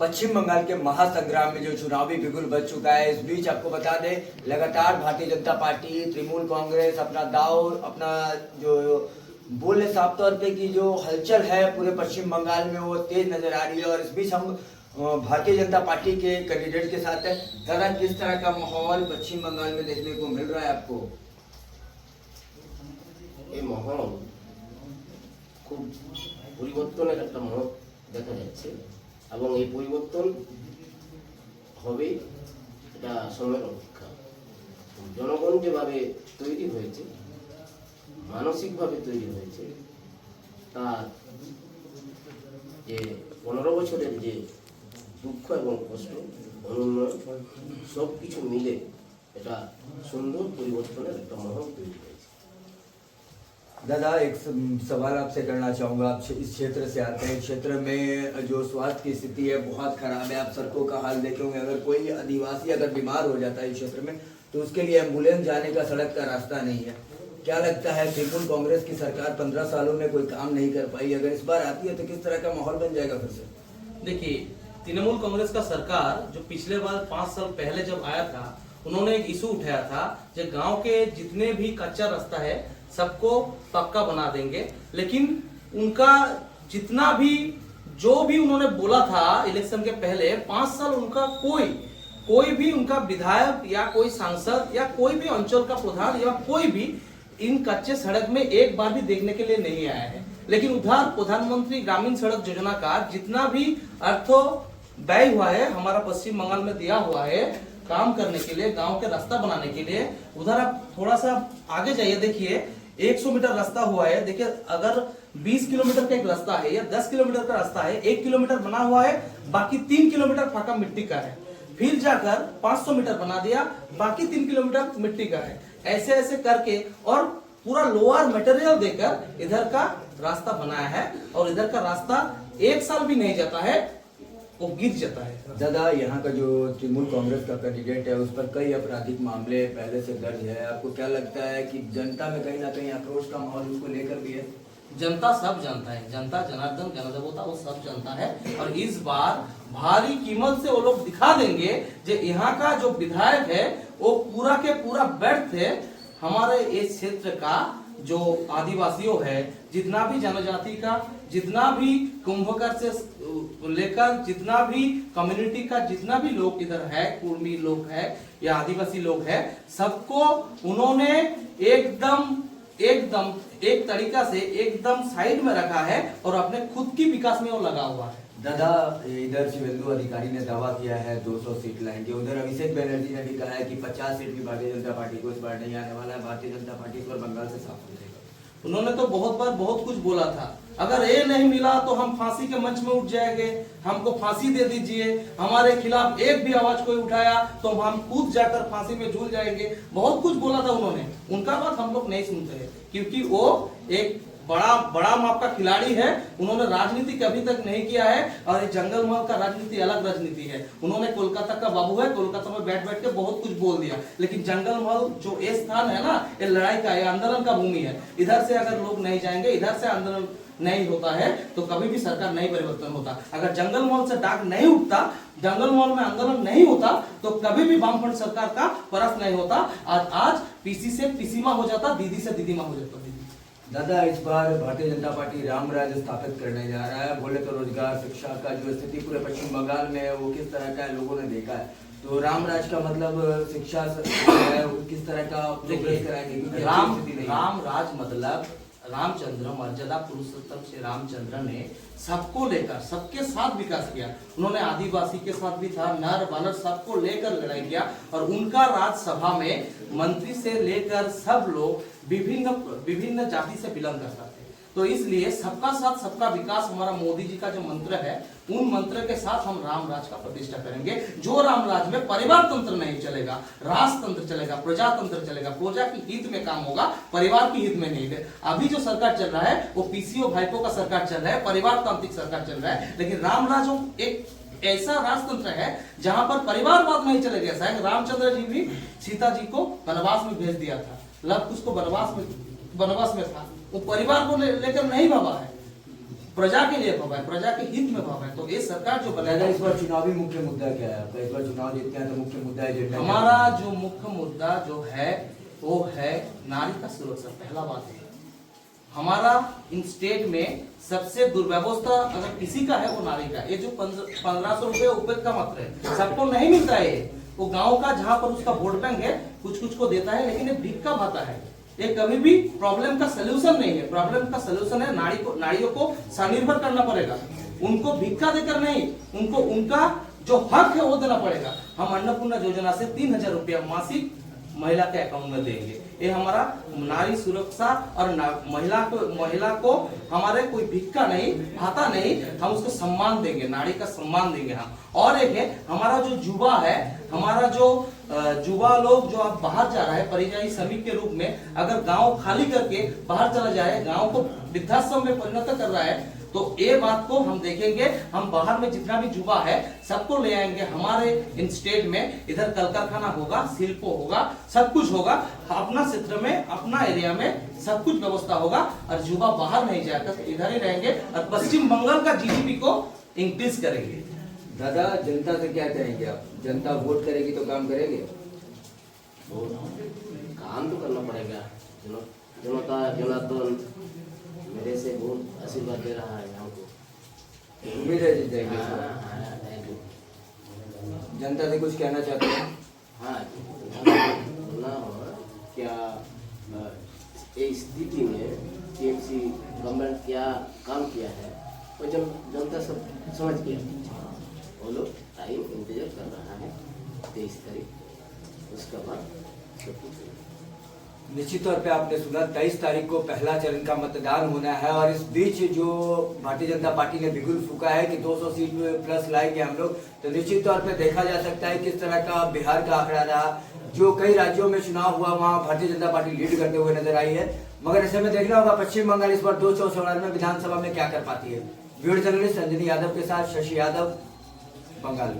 पश्चिम बंगाल के महासंग्राम में जो चुनावी बिगुल बज चुका है, इस बीच आपको बता दें लगातार भारतीय जनता पार्टी, तृणमूल कांग्रेस अपना दाव, अपना जो बोले साफ तौर पे कि जो हलचल है पूरे पश्चिम बंगाल में वो तेज नजर आ रही है। और इस बीच हम भारतीय जनता पार्टी के कैंडिडेट के साथ है। दादा, किस तरह का माहौल पश्चिम बंगाल में देखने को मिल रहा है आपको? এই মহল খুব পরিবর্তনের একটা মহল দেখা যাচ্ছে এবং এই পরিবর্তন হবে এটা সময়ের অপেক্ষা। জনগণ যেভাবে তৈরি হয়েছে, মানসিকভাবে তৈরি হয়েছে, তার যে 15 বছরের যে দুঃখ এবং কষ্ট, অনুন্নয়ন সব কিছু মিলে এটা সুন্দর পরিবর্তনের একটা মহল তৈরি হয়েছে। दादा, एक सवाल आपसे करना चाहूँगा। आप इस क्षेत्र से आते हैं, क्षेत्र में जो स्वास्थ्य की स्थिति है बहुत खराब है। आप सड़कों का हाल देखे होंगे, अगर कोई आदिवासी अगर बीमार हो जाता है इस क्षेत्र में तो उसके लिए एम्बुलेंस जाने का सड़क का रास्ता नहीं है। क्या लगता है, तृणमूल कांग्रेस की सरकार 15 सालों में कोई काम नहीं कर पाई, अगर इस बार आती है तो किस तरह का माहौल बन जाएगा फिर से? देखिए, तृणमूल कांग्रेस का सरकार जो पिछले बार 5 साल पहले जब आया था, उन्होंने एक इशू उठाया था जो गांव के जितने भी कच्चा रास्ता है सबको पक्का बना देंगे। लेकिन उनका जितना भी जो भी उन्होंने बोला था इलेक्शन के पहले 5 साल उनका कोई भी उनका विधायक या कोई सांसद या कोई भी अंचल का प्रधान या कोई भी इन कच्चे सड़क में एक बार भी देखने के लिए नहीं आया है। लेकिन उधर प्रधानमंत्री ग्रामीण सड़क योजना का जितना भी अर्थ व्यय हुआ है हमारा पश्चिम बंगाल में दिया हुआ है काम करने के लिए, गांव के रास्ता बनाने के लिए, उधर आप थोड़ा सा आगे जाइए, देखिए 100 मीटर रास्ता हुआ है। देखिए, अगर 20 किलोमीटर का एक रास्ता है या 10 किलोमीटर का रास्ता है, 1 किलोमीटर बना हुआ है, बाकी 3 किलोमीटर फाका मिट्टी का है। फिर जाकर 500 मीटर बना दिया, बाकी 3 किलोमीटर मिट्टी का है। ऐसे ऐसे करके और पूरा लोअर मटेरियल देकर इधर का रास्ता बनाया है और इधर का रास्ता 1 साल भी नहीं जाता है, वो गिर जाता है। दादा, यहाँ का जो तृणमूल कांग्रेस का कैंडिडेट है उस पर कई आपराधिक मामले पहले से दर्ज है। आपको क्या लगता है कि जनता में कहीं ना कहीं आक्रोश का माहौल उसको लेकर भी है? जनता सब जानता है, जनता जनार्दन जनदेवता वो सब जानता है। और इस बार भारी कीमत से वो लोग दिखा देंगे जो यहाँ का जो विधायक है वो पूरा के पूरा व्यर्थ है। हमारे इस क्षेत्र का जो आदिवासियों है, जितना भी जनजाति का, जितना भी कुंभकर से लेकर जितना भी कम्युनिटी का जितना भी लोग इधर है, कुर्मी लोग है या आदिवासी लोग है, सबको उन्होंने एकदम एक तरीका से एकदम साइड में रखा है और अपने खुद की विकास में वो लगा हुआ है। दादा, इधर शिवेंदु अधिकारी ने दावा किया है 200 सीट लाएंगे, उधर अभिषेक बनर्जी ने भी कहा है कि 50 सीट भी भारतीय जनता पार्टी को इस बार नहीं आने वाला है, भारतीय जनता पार्टी इस बार बंगाल से साफ हो जाएगा। उन्होंने तो बहुत बार बहुत कुछ बोला था, अगर ये नहीं मिला तो हम फांसी के मंच में उठ जाएंगे, हमको फांसी दे दीजिए, हमारे खिलाफ एक भी आवाज कोई उठाया तो हम खुद जाकर फांसी में झूल जाएंगे। बहुत कुछ बोला था उन्होंने, उनका बात हम लोग नहीं सुनते हैं क्योंकि वो एक बड़ा माप का खिलाड़ी है। उन्होंने राजनीति कभी तक नहीं किया है और ये जंगल महल का राजनीति अलग राजनीति है। उन्होंने कोलकाता का बाबू है, कोलकाता में बैठ के बहुत कुछ बोल दिया, लेकिन जंगल महल जो ये स्थान है ना, ये लड़ाई का, ये आंदोलन का भूमि है। इधर से अगर लोग नहीं जाएंगे, इधर से आंदोलन नहीं होता है तो कभी भी सरकार नहीं परिवर्तन होता। अगर जंगल महल से डाक नहीं उठता, जंगल महल में आंदोलन नहीं होता तो कभी भी वामफ्रंट सरकार का परास्त नहीं होता। आज पीसी से पीसीमा हो जाता, दीदी से दीदीमा हो जाता। दादा, इस बार भारतीय जनता पार्टी राम राज स्थापित करने जा रहा है। बोले तो रोजगार, शिक्षा का जो स्थिति पूरे पश्चिम बंगाल में है वो किस तरह का है लोगों ने देखा है, तो राम राज का मतलब शिक्षा है किस तरह का प्रोग्रेस कराएंगे? राम राज मतलब रामचंद्र, मर्यादा पुरुषोत्तम श्री रामचंद्र ने सबको लेकर सबके साथ विकास किया। उन्होंने आदिवासी के साथ भी था, नर बालर सबको लेकर लड़ाई किया और उनका राज्यसभा में मंत्री से लेकर सब लोग विभिन्न जाति से बिलोंग करता थे। तो इसलिए सबका साथ सबका विकास हमारा मोदी जी का जो मंत्र है, उन मंत्र के साथ हम राम राज का प्रतिष्ठा करेंगे। जो राम राज में परिवार तंत्र नहीं चलेगा, राजतंत्र चलेगा, प्रजातंत्र चलेगा, प्रजा की हित में काम होगा, परिवार की हित में नहीं है। अभी जो सरकार चल रहा है वो पीसीओ भाइपों का सरकार चल रहा है, परिवार तांत्रिक सरकार चल रहा है। लेकिन राम राज एक ऐसा राजतंत्र है जहां पर परिवारवाद नहीं चलेगा। शायद रामचंद्र जी भी सीता जी को वनवास में भेज दिया था, लव कुछ को वनवास में था, वो परिवार को लेकर नहीं भावा है। प्रजा के लिए भवन, प्रजा के हित में भवन। तो ये सरकार जो दादा बनेगा, इस बार चुनावी मुख्य मुद्दा क्या है आपका? इस बार चुनाव जीतते हैं तो मुख्य मुद्दा एजेंडा क्या है? हमारा जो मुख्य मुद्दा जो है वो है नारी का सुरक्षा। पहला बात है हमारा इन स्टेट में सबसे दुर्व्यवस्था अगर किसी का है वो नारी का। ये जो 1500 रुपए उपज का मात्र है, सबको नहीं मिलता है। वो गांव का जहां पर उसका वोट बैंक है कुछ कुछ को देता है, लेकिन ये भिक्का भाता है। ये कभी भी प्रॉब्लम का सलूशन नहीं है। प्रॉब्लम का सलूशन है नारियों को स्वनिर्भर करना पड़ेगा। उनको भिक्का देकर नहीं, उनको उनका जो हक है वो देना पड़ेगा। हम अन्नपूर्णा योजना से 3000 रुपया मासिक महिला के अकाउंट में देंगे। ये हमारा नारी सुरक्षा और महिला को हमारे कोई भिक्का नहीं, भाता नहीं, हम उसको सम्मान देंगे, नारी का सम्मान देंगे हम। और एक है हमारा जो युवा है, हमारा जो युवा लोग जो अब बाहर जा रहा है परियायी श्रमिक के रूप में, अगर गांव खाली करके बाहर चला जाए, गांव को वृद्धाश्रम में परिणत कर रहा है, तो ये बात को हम देखेंगे। हम बाहर में जितना भी युवा है सबको ले आएंगे हमारे इन स्टेट में। इधर कल कारखाना होगा, शिल्प होगा, सब कुछ होगा। अपना क्षेत्र में, अपना एरिया में सब कुछ व्यवस्था होगा और युवा बाहर नहीं जाएगा, तो इधर ही रहेंगे और पश्चिम बंगाल का जीडीपी को इंक्रीज करेंगे। दादा जनता से क्या कहेंगे आप? जनता वोट करेगी तो काम करेंगे? तो काम तो करना पड़ेगा। जनता जनार्दन मेरे से बहुत आशीर्वाद दे रहा है हमको। उम्मीद है जीत जाएंगे। Thank you. जनता से कुछ कहना चाहते हैं? हाँ, बोलना होगा क्या इस स्थिति में टीएमसी गवर्नमेंट क्या काम किया है और जनता सब समझ गया। वो लोग टाइम इंतजार कर रहा है 23 तारीख, उसके बाद सब कुछ। निश्चित तौर पे आपने सुना 23 तारीख को पहला चरण का मतदान होना है और इस बीच जो भारतीय जनता पार्टी ने बिगुल फूका है कि 200 सीट प्लस लाएंगे हम लोग, तो निश्चित तौर पे देखा जा सकता है किस तरह का बिहार का आंकड़ा रहा। जो कई राज्यों में चुनाव हुआ वहां भारतीय जनता पार्टी लीड करते हुए नजर आई है, मगर ऐसे में देखना होगा पश्चिम बंगाल इस बार 294 में विधानसभा में क्या कर पाती है। वीडियो जर्नलिस्ट अंजनी यादव के साथ शशि यादव, बंगाल।